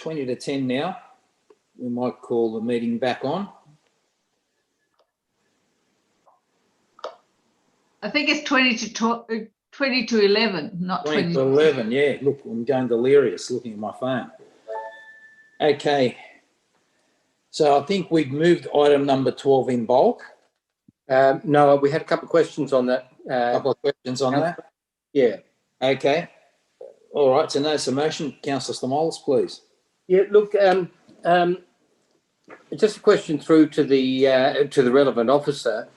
20 to 10 now. We might call the meeting back on. I think it's 20 to 11, not 20 to 11, yeah. Look, I'm going delirious looking at my phone. Okay. So I think we've moved item number 12 in bulk. No, we had a couple of questions on that. Couple of questions on that? Yeah. Okay. All right, so notice of motion. Councillor Stamos, please. Yeah, look, just a question through to the relevant officer.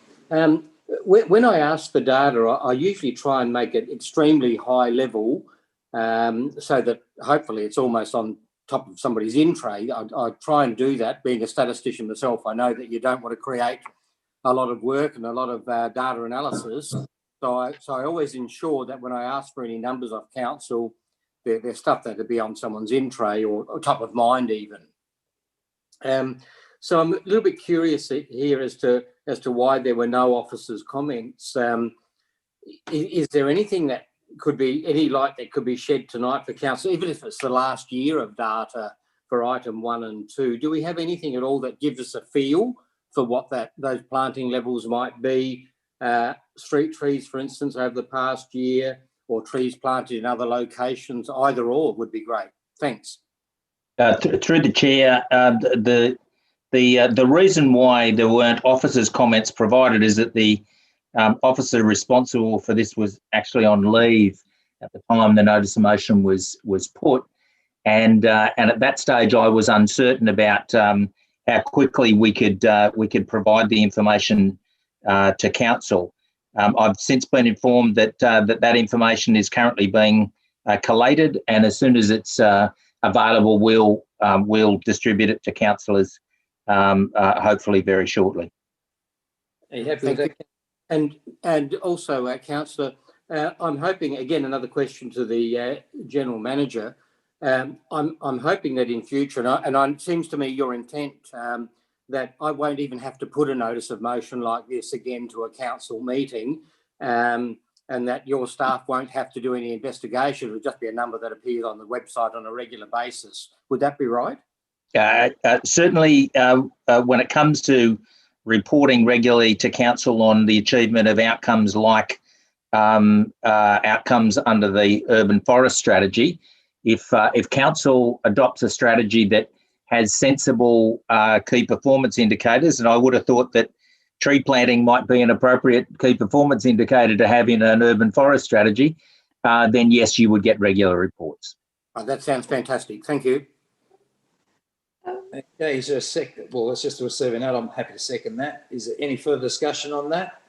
When I ask for data, I usually try and make it extremely high level, so that hopefully it's almost on top of somebody's in tray. I try and do that. Being a statistician myself, I know that you don't want to create a lot of work and a lot of data analysis. So I always ensure that when I ask for any numbers of council, they're stuff that would be on someone's in tray or top of mind even. So I'm a little bit curious here as to why there were no officers' comments. Is there anything that could be, any light that could be shed tonight for council, even if it's the last year of data for item 1 and 2? Do we have anything at all that gives us a feel for what those planting levels might be? Street trees, for instance, over the past year, or trees planted in other locations? Either or would be great. Thanks. Through the chair, the reason why there weren't officers' comments provided is that the officer responsible for this was actually on leave at the time the notice of motion was put, and at that stage I was uncertain about how quickly we could provide the information to council. I've since been informed that that information is currently being collated, and as soon as it's available, we'll distribute it to councillors, hopefully very shortly. Are you happy with that? And also, councillor, I'm hoping, again, another question to the general manager. I'm hoping that in future, and it seems to me your intent, that I won't even have to put a notice of motion like this again to a council meeting, and that your staff won't have to do any investigation. It'll just be a number that appears on the website on a regular basis. Would that be right? Certainly, when it comes to reporting regularly to council on the achievement of outcomes like outcomes under the urban forest strategy, if council adopts a strategy that has sensible key performance indicators, and I would have thought that tree planting might be an appropriate key performance indicator to have in an urban forest strategy, then yes, you would get regular reports. Oh, that sounds fantastic. Thank you. Okay, is there a second? Well, let's just do a survey note. I'm happy to second that. Is there any further discussion on that?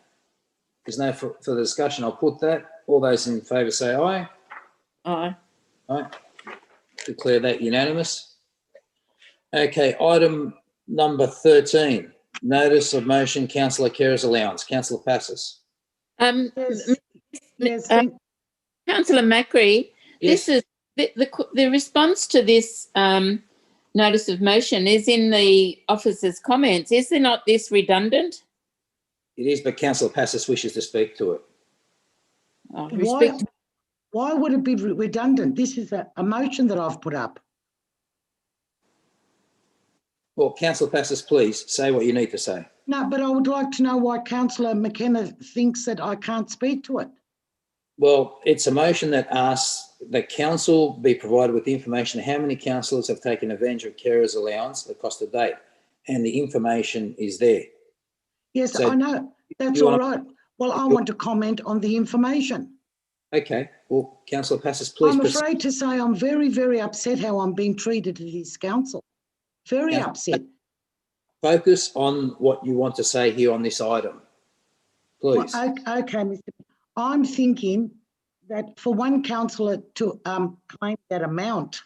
If there's no further discussion, I'll put that. All those in favour say aye. Aye. Aye. Declare that unanimous. Okay, item number 13. Notice of motion, Councillor Kerr's allowance. Councillor Passos. Yes. Councillor Macri, yes. This is the response to this notice of motion is in the officer's comments. Is there not this redundant? It is, but Councillor Passos wishes to speak to it. Why would it be redundant? This is a motion that I've put up. Well, Councillor Passos, please say what you need to say. No, but I would like to know why Councillor McKenna thinks that I can't speak to it. Well, it's a motion that asks that council be provided with information how many councillors have taken advantage of carers allowance at the cost of date, and the information is there. Yes, so I know. That's all right. Well, I want to comment on the information. Okay. Well, Councillor Passos, please. I'm afraid to say I'm very, very upset how I'm being treated at this council. Very upset. Focus on what you want to say here on this item, please. Well, okay, Mr. I'm thinking that for one councillor to claim that amount,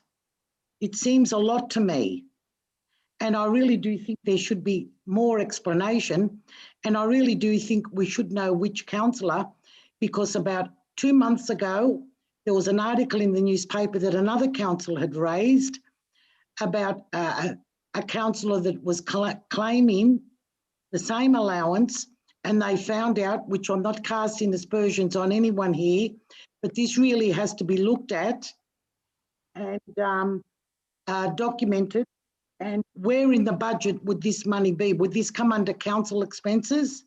it seems a lot to me. And I really do think there should be more explanation. And I really do think we should know which councillor, because about 2 months ago, there was an article in the newspaper that another councillor had raised about a councillor that was claiming the same allowance, and they found out, which I'm not casting aspersions on anyone here, but this really has to be looked at. And documented? And where in the budget would this money be? Would this come under council expenses?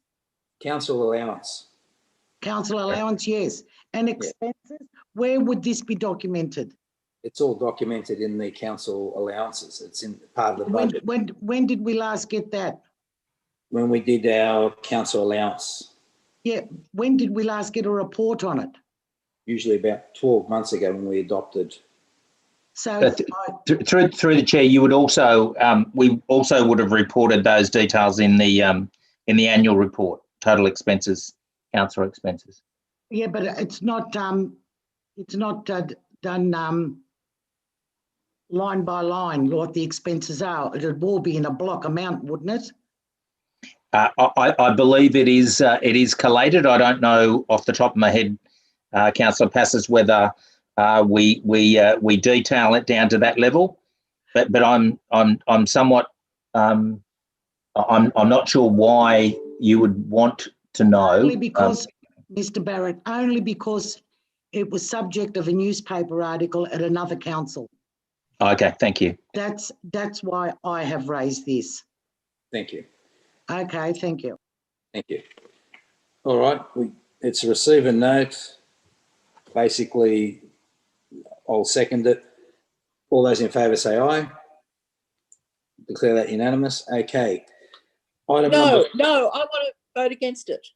Council allowance. Council allowance, yes. And expenses, where would this be documented? It's all documented in the council allowances. It's in part of the budget. When did we last get that? When we did our council allowance, Yeah, when did we last get a report on it? usually about 12 months ago when we adopted. So Through the chair, you would also we also would have reported those details in the annual report, total expenses, council expenses. yeah, but it's not done line by line what the expenses are. It would all be in a block amount, wouldn't it? I believe it is collated. I don't know off the top of my head, Councillor Passes, whether we detail it down to that level, but I'm somewhat I'm not sure why you would want to know. Only because, Mr. Barrett, only because it was subject of a newspaper article at another council. Okay, thank you. That's why I have raised this. Thank you. Okay, thank you. Thank you. All right, it's a receive and note. Basically, I'll second it. All those in favour say aye. Declare that unanimous. Okay. Item No, I want to vote against it.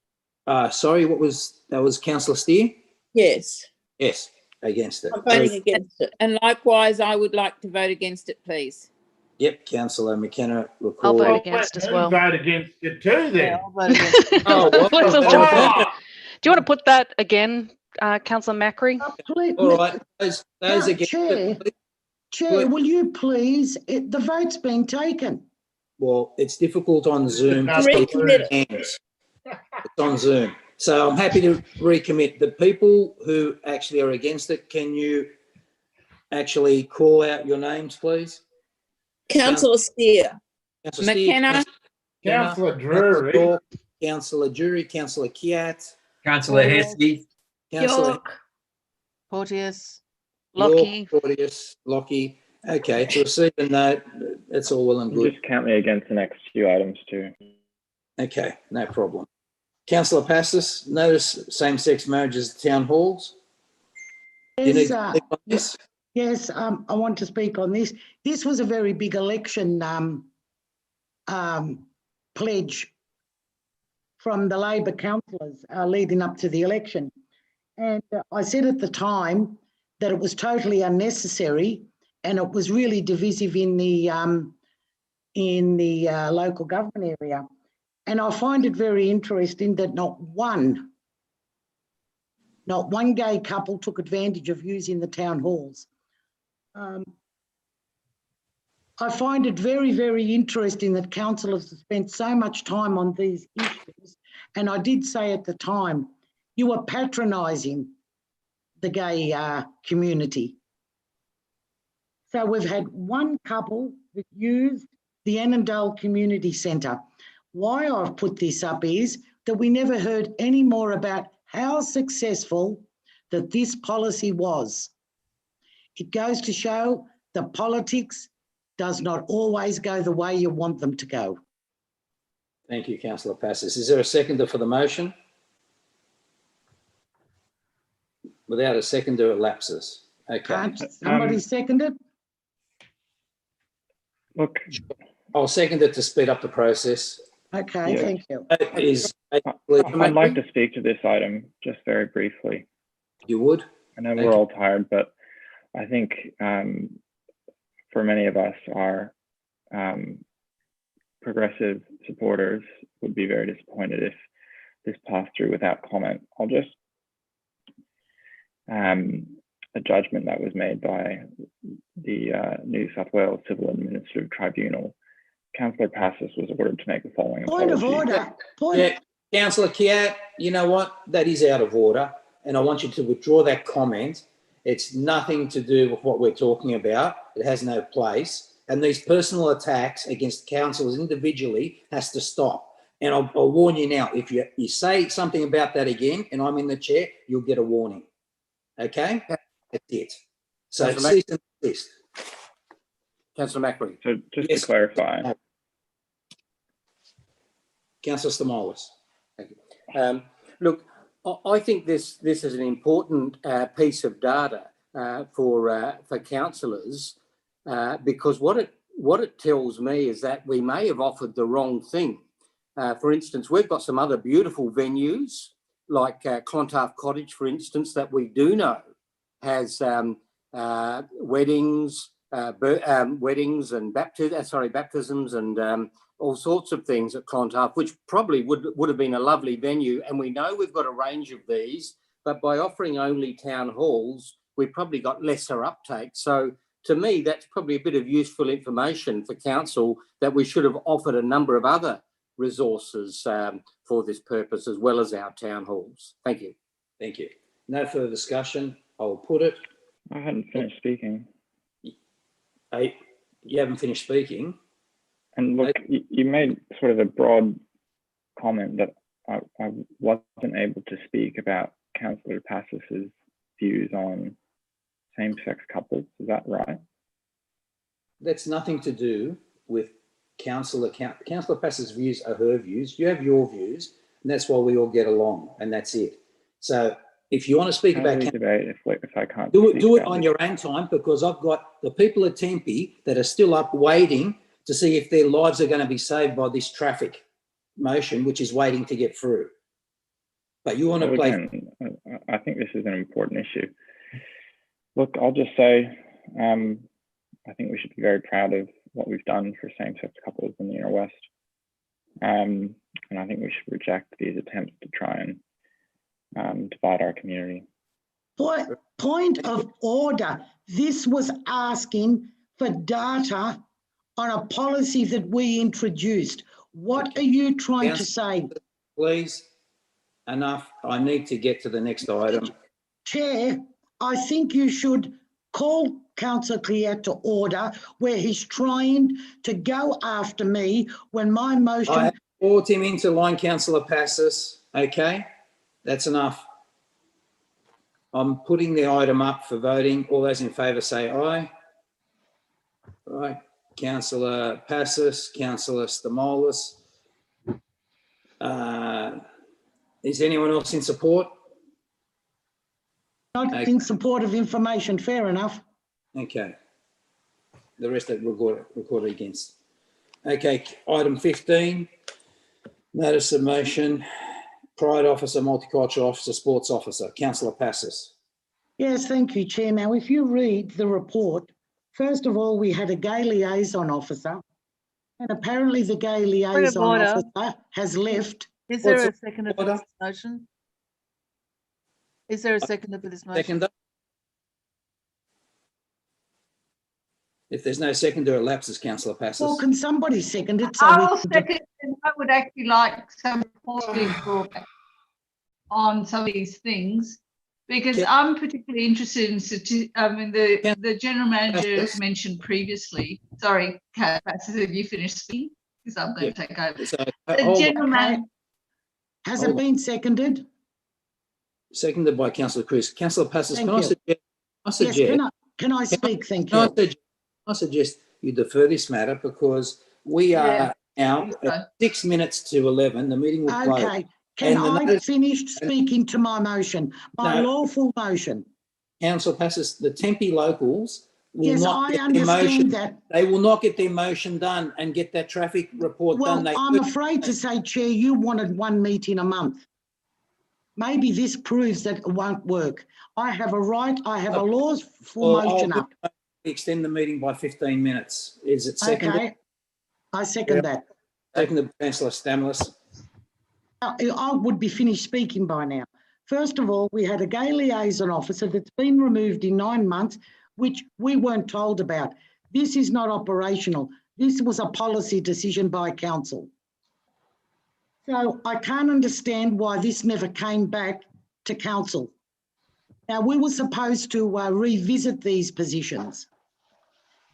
sorry, that was Councillor Steer? Yes, Yes, against it. I'm voting against it. And likewise, I would like to vote against it, please. Yep, Councillor McKenna I'll recalled. vote against as well. Vote against it too then. I'll vote against it. Oh, what? Let's all Oh, do you want to put that again, Councillor Macri? Please, All right, those against Chair, it, please. Chair, will you please, the vote's been taken. Well, it's difficult on Zoom to Recommit see it. hands. It's on Zoom. So I'm happy to recommit. The people who actually are against it, can you actually call out your names, please? Councillor Steer, Councillor McKenna. Councillor Drury. Councillor Drury, Councillor Kiat, Councillor Heskey. Councillor York, Porteous, York, Lockie. Porteous, Lockie. Okay, to receive a note, that's all well and good. Just count me against the next few items too. Okay, no problem. Councillor Pastis, notice same-sex marriages at town halls. Do you need to click on this? Yes, I want to speak on this. This was a very big election pledge from the Labor councillors leading up to the election. And I said at the time that it was totally unnecessary and it was really divisive in the local government area. And I find it very interesting that not one gay couple took advantage of using the town halls. I find it very, very interesting that councillors have spent so much time on these issues. And I did say at the time, you are patronising the gay community. So we've had one couple that used the Annandale Community Centre. Why I've put this up is that we never heard any more about how successful that this policy was. It goes to show that politics does not always go the way you want them to go. Thank you, Councillor Pastis. Is there a seconder for the motion? Without a seconder, it lapses. Okay. Can't somebody second it? Look, I'll second it to speed up the process. Okay, Yeah. thank you. That is I'd like to speak to this item just very briefly. You would? I know Thank we're you. all tired, but I think for many of us, our progressive supporters would be very disappointed if this passed through without comment. I'll just a judgment that was made by the New South Wales Civil Administrative Tribunal. Councillor Passis was ordered to make the following Point of apology. order. Yeah, Councillor Kiat, you know what? That is out of order. And I want you to withdraw that comment. It's nothing to do with what we're talking about. It has no place. And these personal attacks against councillors individually has to stop. And I'll warn you now, if you say something about that again and I'm in the chair, you'll get a warning. Okay? That's it. So cease and desist. Councillor Macri. So just Yes. to clarify, Councillor Stamalis. Look, I think this is an important piece of data for councillors because what it tells me is that we may have offered the wrong thing. For instance, we've got some other beautiful venues like Clontarf Cottage, for instance, that we do know has weddings, weddings and baptisms and all sorts of things at Clontarf, which probably would have been a lovely venue. And we know we've got a range of these, but by offering only town halls, we probably got lesser uptake. So to me, that's probably a bit of useful information for council that we should have offered a number of other resources for this purpose, as well as our town halls. Thank you. Thank you. No further discussion. I will put it. I hadn't finished speaking. You haven't finished speaking. And look, you made sort of a broad comment that I wasn't able to speak about Councillor Passis's views on same-sex couples. Is that right? That's nothing to do with Councillor Passis's views are her views. You have your views, and that's why we all get along, and that's it. So if you want to speak about debate, if I can't do it on your own time, because I've got the people at Tempe that are still up waiting to see if their lives are going to be saved by this traffic motion, which is waiting to get through. But you want to play. Again, I think this is an important issue. Look, I'll just say, I think we should be very proud of what we've done for same-sex couples in the Inner West. And I think we should reject these attempts to try and divide our community. Point of order. This was asking for data on a policy that we introduced. What are you trying to say? Please, enough. I need to get to the next item. Chair, I think you should call Councillor Clear to order where he's trying to go after me when my motion... I have brought him into line, Councillor Passis. Okay, that's enough. I'm putting the item up for voting. All those in favour say aye. Right. Councillor Passis, Councillor Stamalis. Is anyone else in support? Not in support of information, fair enough. Okay. The rest are recorded against. Okay, item 15, notice of motion, Pride Officer, Multicultural Officer, Sports Officer, Councillor Passis. Yes, thank you, Chair. Now, if you read the report, first of all, we had a gay liaison officer, and apparently the gay liaison officer has left. Is there a seconder for this motion? Is there a seconder for this motion? Seconder? If there's no seconder, it lapses, Councillor Passis. Well, can somebody second it? So I'll second, and I would actually like some positive drawback on some of these things, because I'm particularly interested in the general manager mentioned previously. Sorry, Passis, have you finished speaking? Because I'm going to take over. So, The general manager. Has it been seconded? Seconded by Councillor Chris. Councillor Passis, can I suggest? Yes, can I speak? Thank you. I suggest you defer this matter because we are now at 6 minutes to 11. The meeting will close. Okay. Can I finish speaking to my motion, my lawful motion? Councillor Passis, the Tempe locals will not get their understand motion. that. They will not get their motion done and get that traffic report done. Well, I'm afraid to say, Chair, you wanted one meeting a month. Maybe this proves that it won't work. I have a right, I have a lawful motion up. Extend the meeting by 15 minutes. Is it seconded? Okay, I second that. Seconded by Councillor Stamalis. I would be finished speaking by now. First of all, we had a gay liaison officer that's been removed in 9 months, which we weren't told about. This is not operational. This was a policy decision by council. So I can't understand why this never came back to council. Now, we were supposed to revisit these positions.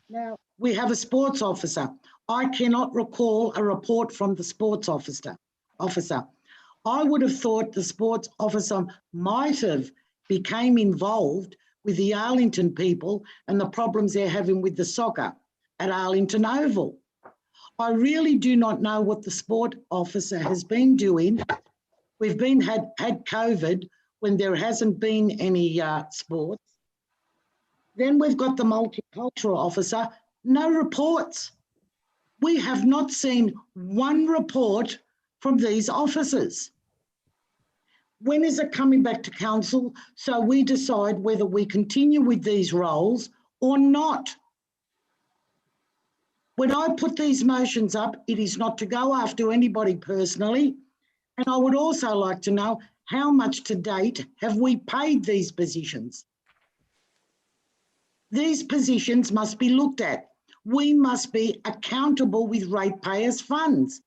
Now, we have a sports officer. I cannot recall a report from the sports officer. I would have thought the sports officer might have became involved with the Arlington people and the problems they're having with the soccer. at Arlington Oval. I really do not know what the sport officer has been doing. We've had COVID when there hasn't been any sports. Then we've got the multicultural officer, no reports. We have not seen one report from these officers. When is it coming back to council so we decide whether we continue with these roles or not? When I put these motions up, it is not to go after anybody personally. And I would also like to know how much to date have we paid these positions? These positions must be looked at. We must be accountable with ratepayers' funds.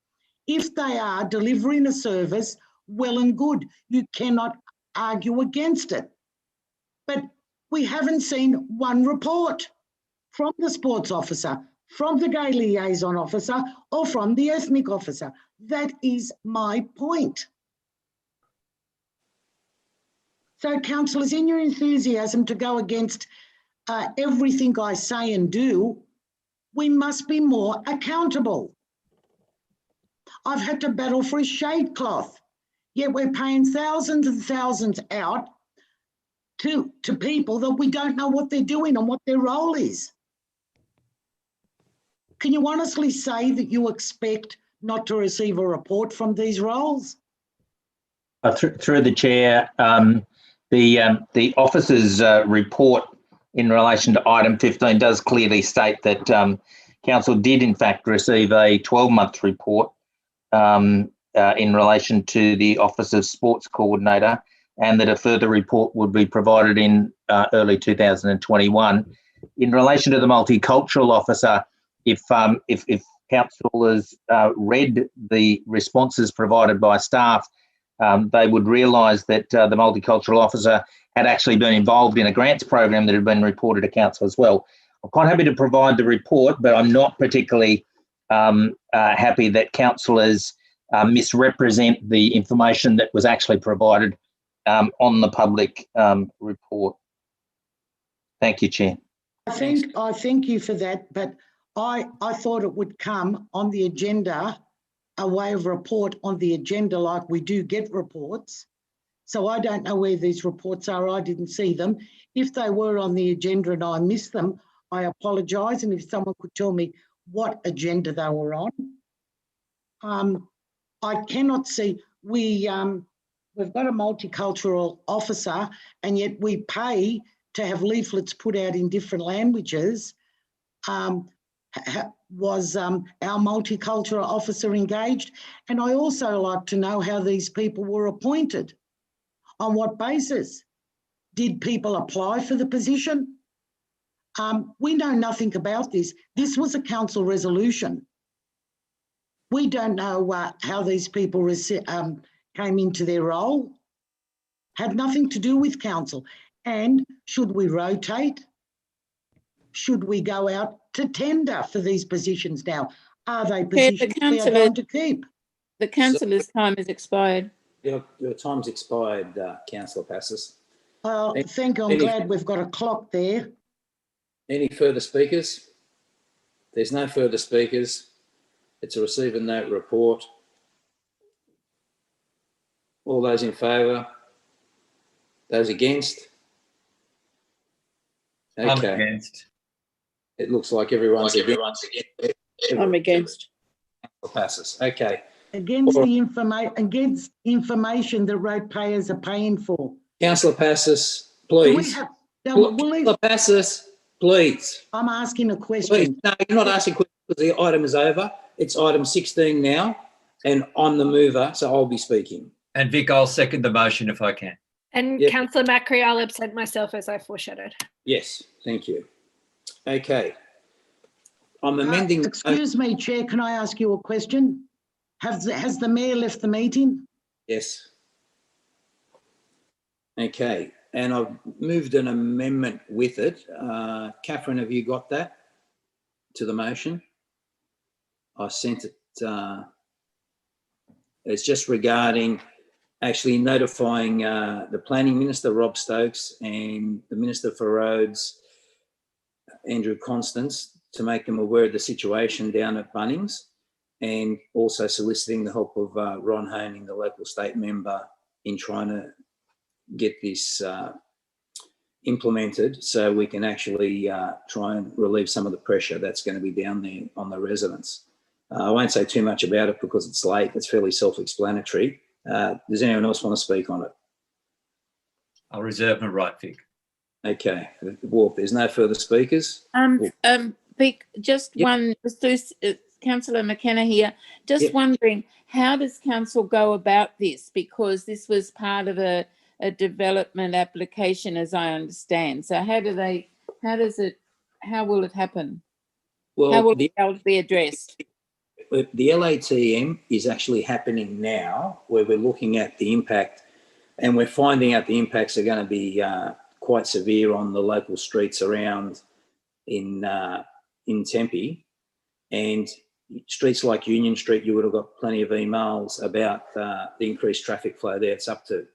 If they are delivering a service, well and good. You cannot argue against it. But we haven't seen one report from the sports officer, from the gay liaison officer, or from the ethnic officer. That is my point. So, councillors, in your enthusiasm to go against everything I say and do, we must be more accountable. I've had to battle for a shade cloth, yet we're paying thousands and thousands out to people that we don't know what they're doing and what their role is. Can you honestly say that you expect not to receive a report from these roles? Through the chair, the officer's report in relation to item 15 does clearly state that council did in fact receive a 12-month report in relation to the Office of Sports Coordinator, and that a further report would be provided in early 2021. In relation to the multicultural officer, if council has read the responses provided by staff, they would realise that the multicultural officer had actually been involved in a grants program that had been reported to council as well. I'm quite happy to provide the report, but I'm not particularly happy that councillors misrepresent the information that was actually provided on the public report. Thank you, Chair. I thank you for that, but I thought it would come on the agenda, a way of report on the agenda like we do get reports. So I don't know where these reports are. I didn't see them. If they were on the agenda and I missed them, I apologise. And if someone could tell me what agenda they were on. I cannot see, we've got a multicultural officer and yet we pay to have leaflets put out in different languages. Was our multicultural officer engaged? And I also like to know how these people were appointed. On what basis? Did people apply for the position? We know nothing about this. This was a council resolution. We don't know how these people came into their role. Had nothing to do with council. And should we rotate? Should we go out to tender for these positions now? Are they positions we are going to keep? The councillor's time has expired. Your time's expired, Councillor Passos. Well, thank you. I'm glad we've got a clock there. Any further speakers? There's no further speakers. It's a receive and note report. All those in favour? Those against? Okay. I'm against. It looks like everyone's against. I'm against. Passes. Okay. Against information that ratepayers are paying for. Councillor Passos, please. Councillor Passos, please. I'm asking a question. Please. No, you're not asking a question because the item is over. It's item 16 now, and I'm the mover, so I'll be speaking. And Vic, I'll second the motion if I can. And Yep. Councillor Macri, I'll absent myself as I foreshadowed. Yes, thank you. Okay. I'm amending. Excuse me, Chair, can I ask you a question? Has the Mayor left the meeting? Yes. Okay, and I've moved an amendment with it. Catherine, have you got that to the motion? I sent it. It's just regarding actually notifying the Planning Minister, Rob Stokes, and the Minister for Roads, Andrew Constance, to make them aware of the situation down at Bunnings, and also soliciting the help of Ron Honing, the local state member, in trying to get this implemented so we can actually try and relieve some of the pressure that's going to be down there on the residents. I won't say too much about it because it's late. It's fairly self-explanatory. Does anyone else want to speak on it? I'll reserve my right, Vic. Okay. Well, if there's no further speakers. Vic, just one, Councillor McKenna here, just wondering, how does council go about this? Because this was part of a development application, as I understand. So how will it happen? Well, how will it be addressed? The LATM is actually happening now, where we're looking at the impact, and we're finding out the impacts are going to be quite severe on the local streets around in Tempe, and streets like Union Street. You would have got plenty of emails about the increased traffic flow there. It's up to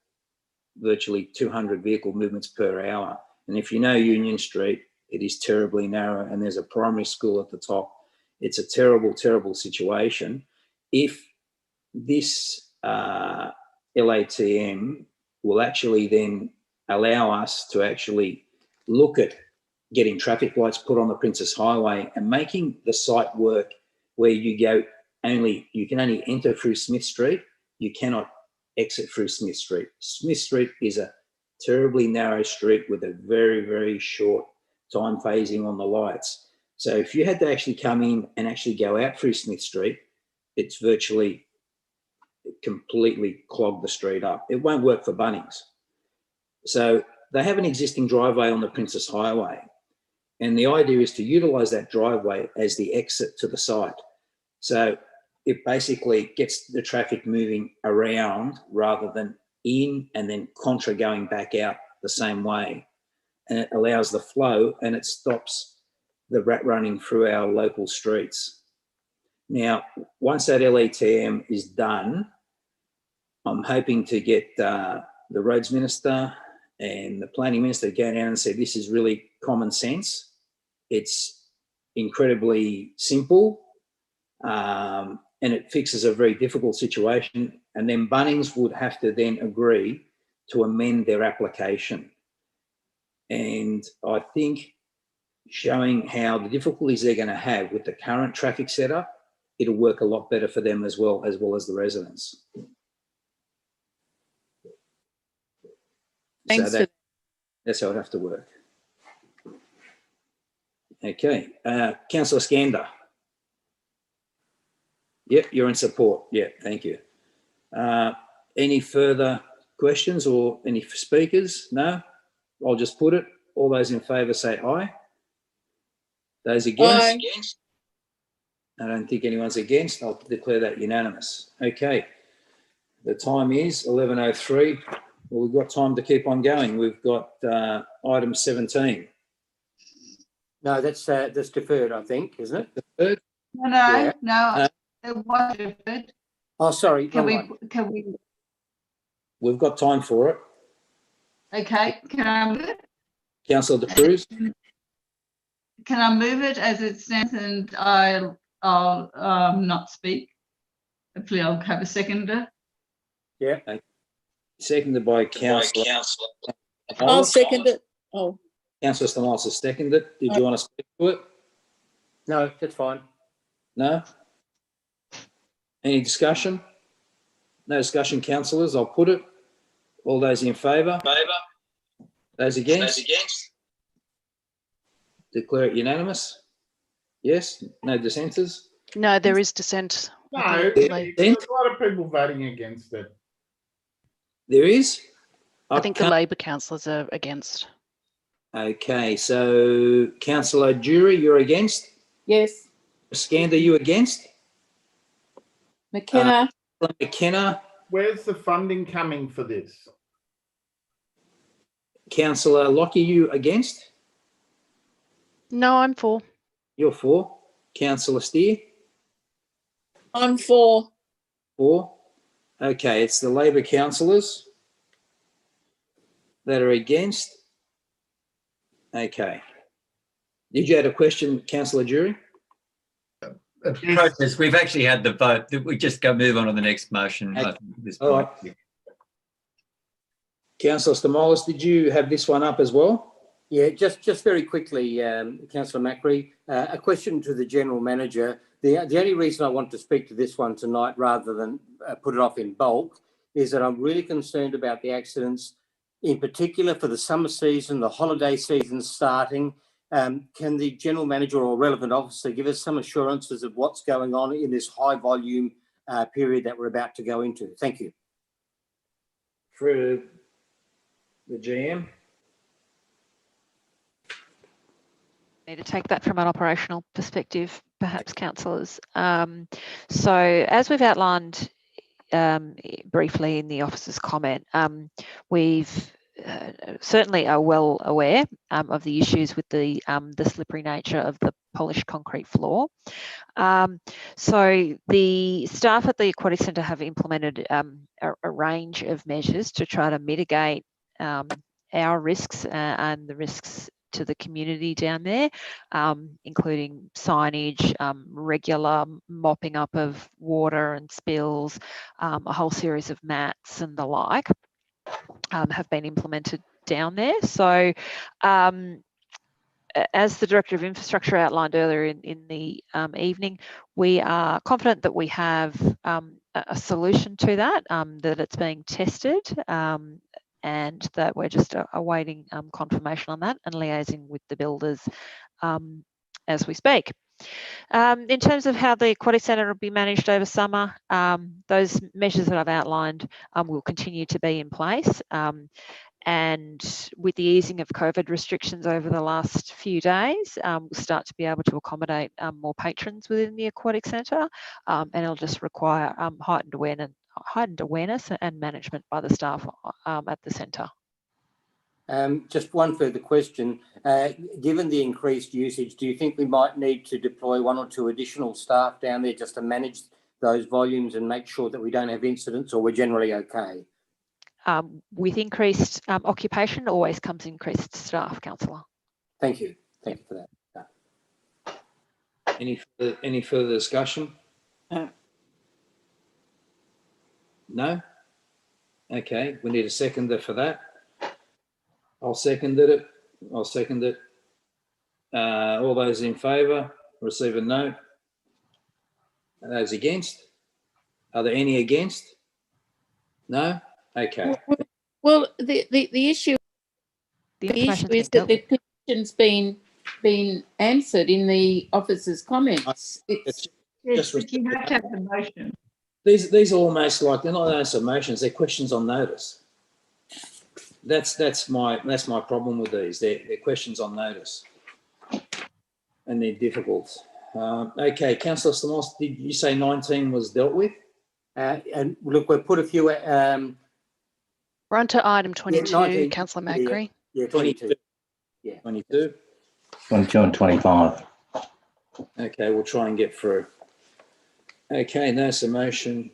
virtually 200 vehicle movements per hour. And if you know Union Street, it is terribly narrow, and there's a primary school at the top. It's a terrible, terrible situation. If this LATM will actually then allow us to actually look at getting traffic lights put on the Princess Highway and making the site work where you can only enter through Smith Street, you cannot exit through Smith Street. Smith Street is a terribly narrow street with a very, very short time phasing on the lights. So if you had to actually come in and actually go out through Smith Street, it's virtually completely clogged the street up. It won't work for Bunnings. So they have an existing driveway on the Princess Highway, and the idea is to utilise that driveway as the exit to the site. So it basically gets the traffic moving around rather than in and then contra going back out the same way. And it allows the flow, and it stops the rat running through our local streets. Now, once that LATM is done, I'm hoping to get the roads minister and the planning minister to go down and say, this is really common sense. It's incredibly simple, and it fixes a very difficult situation. And then Bunnings would have to then agree to amend their application. And I think showing how the difficulties they're going to have with the current traffic setup, it'll work a lot better for them as well as the residents. Thanks. So that's how it have to work. Okay, Councillor Skander. Yep, you're in support. Yeah, thank you. Any further questions or any speakers? No? I'll just put it. All those in favour say aye. Those against? Aye. I don't think anyone's against. I'll declare that unanimous. Okay. The time is 11:03. Well, we've got time to keep on going. We've got item 17. No, that's deferred, I think, isn't it? Deferred? No. It was deferred. Oh, sorry. Can we? We've got time for it. Okay. Can I move it? Councillor De Cruz? Can I move it as it stands, and I'll not speak? Hopefully I'll have a seconder. Yeah. Okay. Seconded by Councillor. I'll second it. Oh. Councillor Stamos has seconded. Did you want to speak to it? No, that's fine. No? Any discussion? No discussion, councillors. I'll put it. All those in favour? Those against? Declare it unanimous. Yes? No dissenters? No, there is dissent. No, there's a lot of people voting against it. There is? I think the Labor councillors are against. Okay, so Councillor Jury, you're against? Yes. Skander, you against? McKenna. McKenna. Where's the funding coming for this? Councillor Lockie, you against? No, I'm for. You're for. Councillor Steer? I'm for. For. Okay, it's the Labor councillors that are against. Okay. Did you have a question, Councillor Jury? Process. We've actually had the vote. We just move on to the next motion. I think at this point. Right. Councillor Stamalis, did you have this one up as well? Yeah, just very quickly, Councillor Macri, a question to the General Manager. The only reason I want to speak to this one tonight rather than put it off in bulk is that I'm really concerned about the accidents, in particular for the summer season, the holiday season starting. Can the General Manager or relevant officer give us some assurances of what's going on in this high volume period that we're about to go into? Thank you. Through the GM. Need to take that from an operational perspective, perhaps, councillors. So as we've outlined briefly in the officer's comment, we've certainly are well aware of the issues with the slippery nature of the polished concrete floor. So the staff at the Aquatic Centre have implemented a range of measures to try to mitigate our risks and the risks to the community down there, including signage, regular mopping up of water and spills, a whole series of mats and the like have been implemented down there. So as the Director of Infrastructure outlined earlier in the evening, we are confident that we have a solution to that, that it's being tested, and that we're just awaiting confirmation on that and liaising with the builders as we speak. In terms of how the Aquatic Centre will be managed over summer, those measures that I've outlined will continue to be in place. And with the easing of COVID restrictions over the last few days, we'll start to be able to accommodate more patrons within the Aquatic Centre, and it'll just require heightened awareness and management by the staff at the centre. Just one further question. Given the increased usage, do you think we might need to deploy 1 or 2 additional staff down there just to manage those volumes and make sure that we don't have incidents, or we're generally okay? With increased occupation always comes increased staff, Councillor. Thank you. Thank you for that. Any further discussion? No? Okay, we need a seconder for that. I'll second it. All those in favour, receive a note. And those against? Are there any against? No? Okay. Well, the issue is that the petition's been answered in the officer's comments. It's Yes, but you have to have the motion. These are almost like, they're not answer motions, they're questions on notice. That's my problem with these. They're questions on notice, and they're difficult. Okay, Councillor Stamos, did you say 19 was dealt with? And look, we've put a few. We're on to item 22, Yeah, 19, Councillor Macri. Yeah, 22. Yeah, 22. 22 and 25. Okay, we'll try and get through. Okay, notice of motion,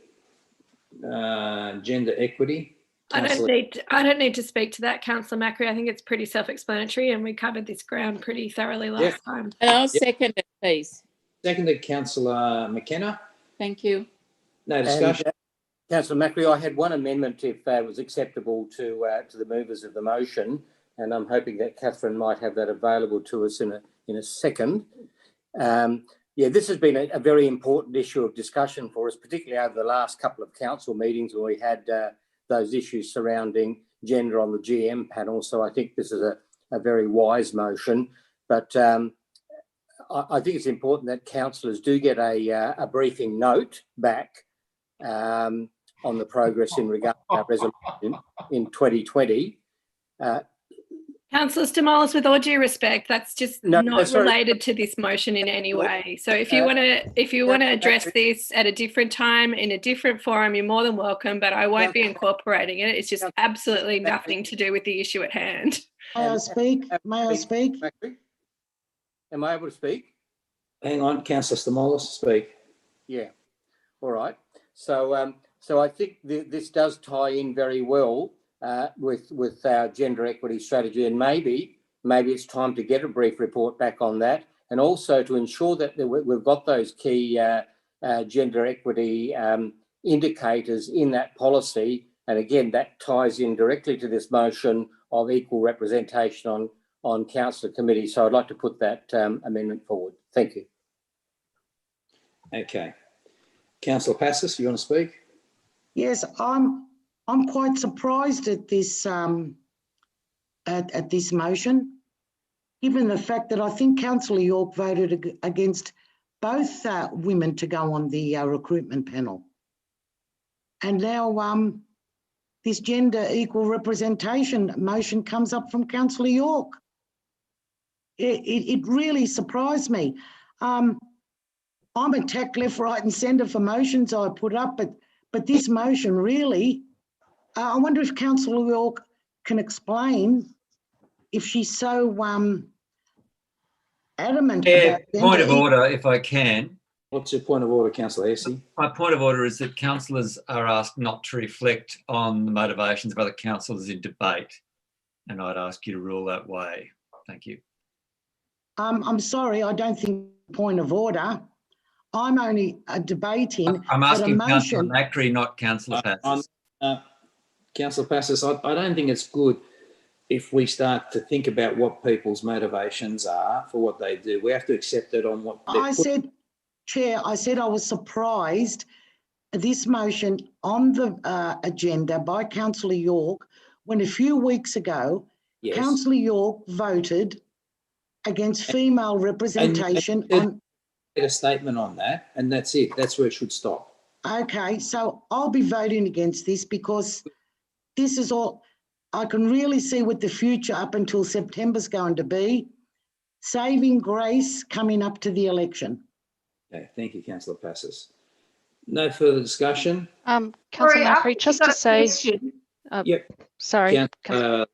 gender equity. I don't need to speak to that, Councillor Macri. I think it's pretty self-explanatory, and we covered this ground pretty thoroughly last time. And I'll second it, please. Seconded, Councillor McKenna. Thank you. No discussion. Councillor Macri, I had one amendment if it was acceptable to the movers of the motion, and I'm hoping that Catherine might have that available to us in a second. Yeah, this has been a very important issue of discussion for us, particularly over the last couple of council meetings where we had those issues surrounding gender on the GM panel. So I think this is a very wise motion. But I think it's important that councillors do get a briefing note back on the progress in regard to our resolution in 2020. Councillor Stamalis, with all due respect, that's just not related to this motion in any way. So if you want to address this at a different time in a different forum, you're more than welcome. But I won't be incorporating it. It's just absolutely nothing to do with the issue at hand. May I speak? May I speak? Am I able to speak? Hang on, Councillor Stamalis, speak. Yeah. All right. So I think this does tie in very well with our gender equity strategy, and maybe maybe it's time to get a brief report back on that, and also to ensure that we've got those key gender equity indicators in that policy. And again, that ties in directly to this motion of equal representation on council committee. So I'd like to put that amendment forward. Thank you. Okay. Councillor Passis, you want to speak? Yes, I'm quite surprised at this at this motion, given the fact that I think Councillor York voted against both women to go on the recruitment panel. And now this gender equal representation motion comes up from Councillor York. It really surprised me. I'm attacked left, right and centre for motions I put up, but this motion really, I wonder if Councillor York can explain if she's so adamant about point of order, if I can. What's your point of order, Councillor Hesse? My point of order is that councillors are asked not to reflect on the motivations of other councillors in debate, and I'd ask you to rule that way. Thank you. I'm sorry, I don't think point of order. I'm only debating. I'm asking Councillor Macri, not Councillor Passis. Councillor Passis, I don't think it's good if we start to think about what people's motivations are for what they do. We have to accept it on what I said, Chair, I said I was surprised at this motion on the agenda by Councillor York when a few weeks ago, yes, Councillor York voted against female representation on a statement on that, and that's it. That's where it should stop. Okay, so I'll be voting against this because this is all I can really see what the future up until September's going to be. Saving grace coming up to the election. Okay, thank you, Councillor Passis. No further discussion. Councillor Macri, just to say, yep. Sorry,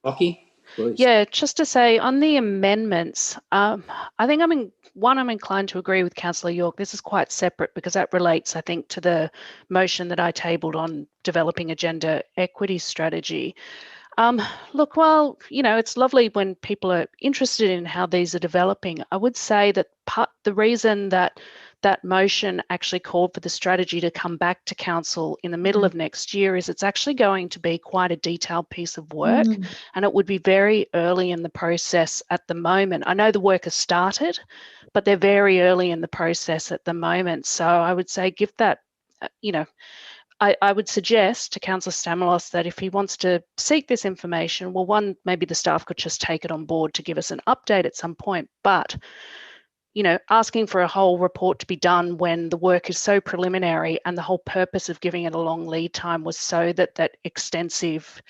Lockie, please. Yeah, just to say on the amendments, I think I'm inclined to agree with Councillor York. This is quite separate because that relates, I think, to the motion that I tabled on developing a gender equity strategy. Look, well, you know, it's lovely when people are interested in how these are developing. I would say that the reason that that motion actually called for the strategy to come back to council in the middle of next year is it's actually going to be quite a detailed piece of work, and it would be very early in the process at the moment. I know the work has started, but they're very early in the process at the moment. So I would say give that, you know, I would suggest to Councillor Stamalos that if he wants to seek this information, well, one, maybe the staff could just take it on board to give us an update at some point. But, you know, asking for a whole report to be done when the work is so preliminary and the whole purpose of giving it a long lead time was so that that extensive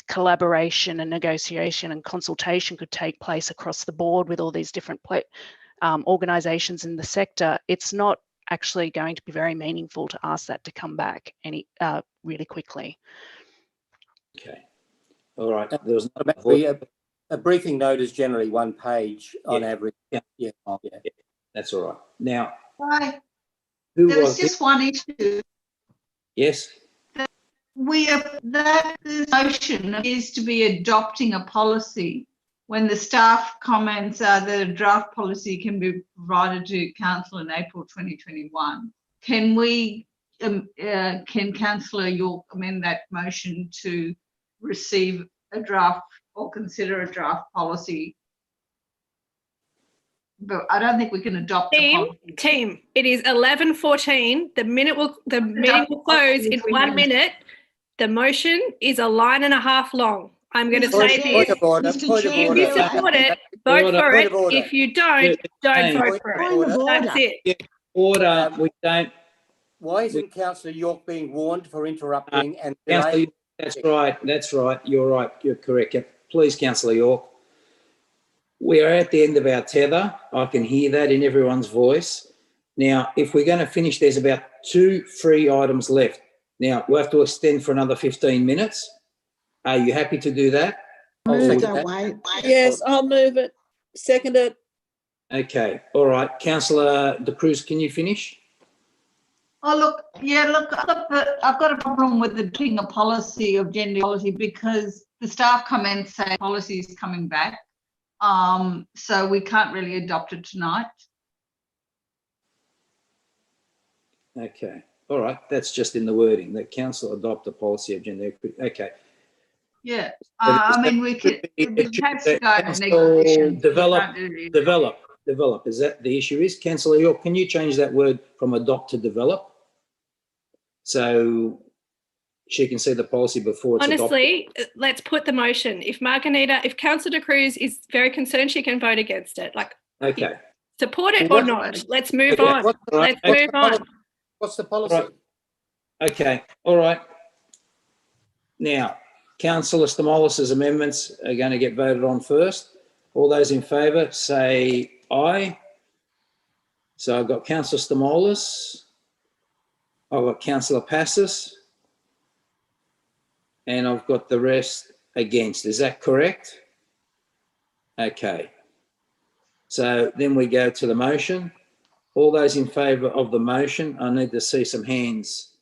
collaboration and negotiation and consultation could take place across the board with all these different organisations in the sector, it's not actually going to be very meaningful to ask that to come back really quickly. Okay. All right. There was a briefing note is generally 1 page on average. Yeah. That's all right. Now, there was just one issue. Yes. That this motion is to be adopting a policy when the staff comments that a draft policy can be provided to council in April 2021. Can Councillor York amend that motion to receive a draft or consider a draft policy? But I don't think we can adopt Team, it is 11:14. The meeting will close in 1 minute. The motion is a line and a half long. I'm going to say this. If you support it, vote for it. If you don't vote for it. That's it. Order. We don't. Why isn't Councillor York being warned for interrupting and delaying? That's right. That's right. You're right. You're correct. Please, Councillor York. We are at the end of our tether. I can hear that in everyone's voice. Now, if we're going to finish, there's about 2 free items left. Now, we'll have to extend for another 15 minutes. Are you happy to do that? Yes, I'll move it. Second it. Okay. All right. Councillor De Cruz, can you finish? Oh, look, I've got a problem with adopting a policy of gender equality because the staff comments say policy is coming back. So we can't really adopt it tonight. Okay. All right. That's just in the wording. The council adopt a policy of gender equity. Okay. Yeah. I mean, we could, it has to go to next edition. Develop. Is that the issue is? Councillor York, can you change that word from adopt to develop? So she can see the policy before it's Honestly, adopted. let's put the motion. If Councillor De Cruz is very concerned, she can vote against it. Like, okay. Support it or not. Let's move on. Let's move on. What's the policy? Right. Okay. All right. Now, Councillor Stamoulis's amendments are going to get voted on first. All those in favour say aye. So I've got Councillor Stamoulis, I've got Councillor Passis, and I've got the rest against. Is that correct? Okay. So then we go to the motion. All those in favour of the motion, I need to see some hands.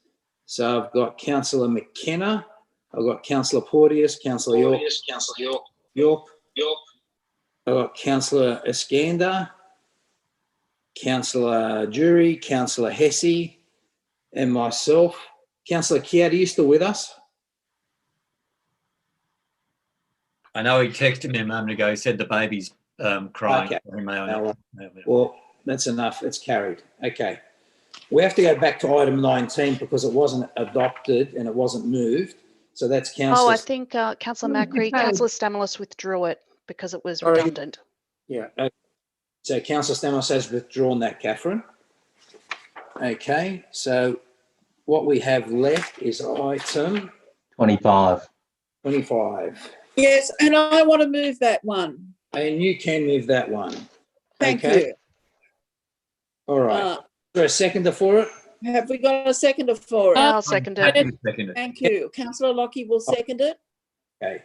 So I've got Councillor McKenna, I've got Councillor Porteous, Councillor York. I've got Councillor Iskander, Councillor Jury, Councillor Hesse, and myself. Councillor Kiat, are you still with us? I know he texted me a moment ago. He said the baby's crying. Okay. Well, that's enough. It's carried. Okay. We have to go back to item 19 because it wasn't adopted and it wasn't moved. So that's Councillor. Oh, I think Councillor Macri, Councillor Stamoulis withdrew it because it was redundant. Yeah. So Councillor Stamoulis has withdrawn that, Catherine. Okay. So what we have left is item 25. 25. Yes, and I want to move that one. And you can move that one. Thank okay. you. All right. Is there a seconder for it? Have we got a seconder for it? I'll second it. Thank you. Councillor Lockie will second it. Okay.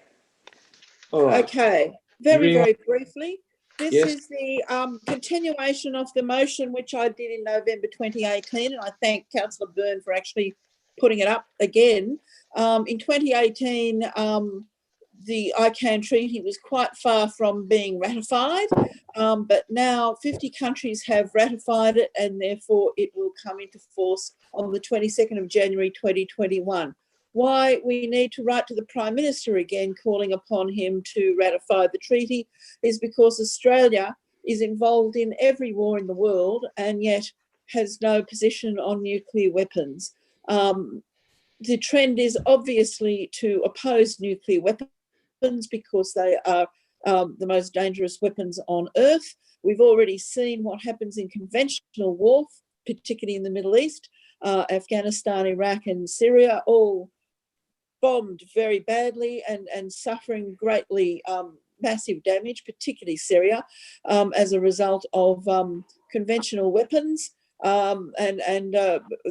All right. Okay. Very briefly. This Yes. is the continuation of the motion which I did in November 2018, and I thank Councillor Byrne for actually putting it up again. In 2018, the ICANN Treaty was quite far from being ratified, but now 50 countries have ratified it, and therefore it will come into force on the 22nd of January 2021. Why we need to write to the Prime Minister again, calling upon him to ratify the treaty, is because Australia is involved in every war in the world and yet has no position on nuclear weapons. The trend is obviously to oppose nuclear weapons because they are the most dangerous weapons on earth. We've already seen what happens in conventional war, particularly in the Middle East, Afghanistan, Iraq and Syria, all bombed very badly and suffering greatly massive damage, particularly Syria, as a result of conventional weapons. And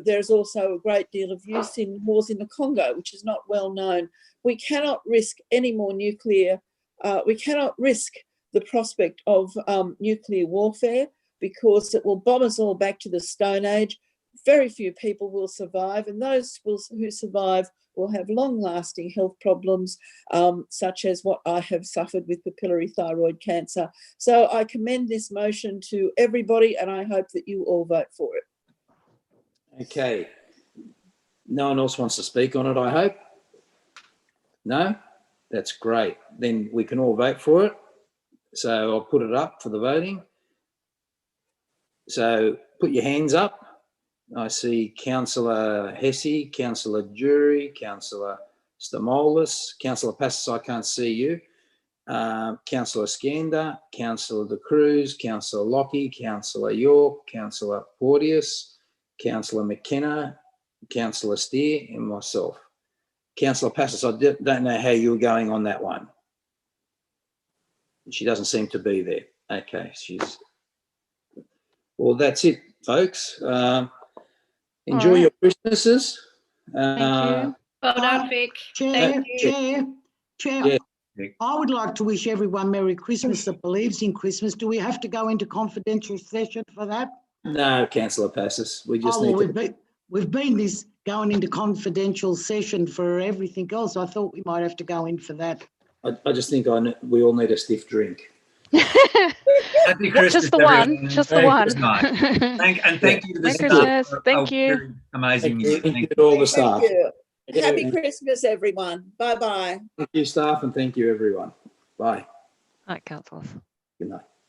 there's also a great deal of use in wars in the Congo, which is not well known. We cannot risk any more nuclear, we cannot risk the prospect of nuclear warfare because it will bomb us all back to the Stone Age. Very few people will survive, and those who survive will have long-lasting health problems, such as what I have suffered with papillary thyroid cancer. So I commend this motion to everybody, and I hope that you all vote for it. Okay. No one else wants to speak on it, I hope? No? That's great. Then we can all vote for it. So I'll put it up for the voting. So put your hands up. I see Councillor Hesse, Councillor Jury, Councillor Stamoulis, Councillor Passis, I can't see you, Councillor Iskander, Councillor De Cruz, Councillor Lockie, Councillor York, Councillor Porteous, Councillor McKenna, Councillor Steer, and myself. Councillor Passis, I don't know how you were going on that one. She doesn't seem to be there. Okay, well, that's it, folks. Enjoy your Christmases. Thank you. Well done, Vic. Chair, Yeah. I would like to wish everyone Merry Christmas that believes in Christmas. Do we have to go into confidential session for that? No, Councillor Passis. We just need to... We've been going into confidential session for everything else. I thought we might have to go in for that. I just think we all need a stiff drink. Happy Christmas, Just the everyone. one. Just the Merry one. Christmas. Thank you to the Merry staff Christmas. for Thank a you. very amazing. Thank you to all the staff. Thank you. Thank Happy you. Christmas, everyone. Bye-bye. Thank you, staff, and thank you, everyone. Bye. Right, councillors. Good night.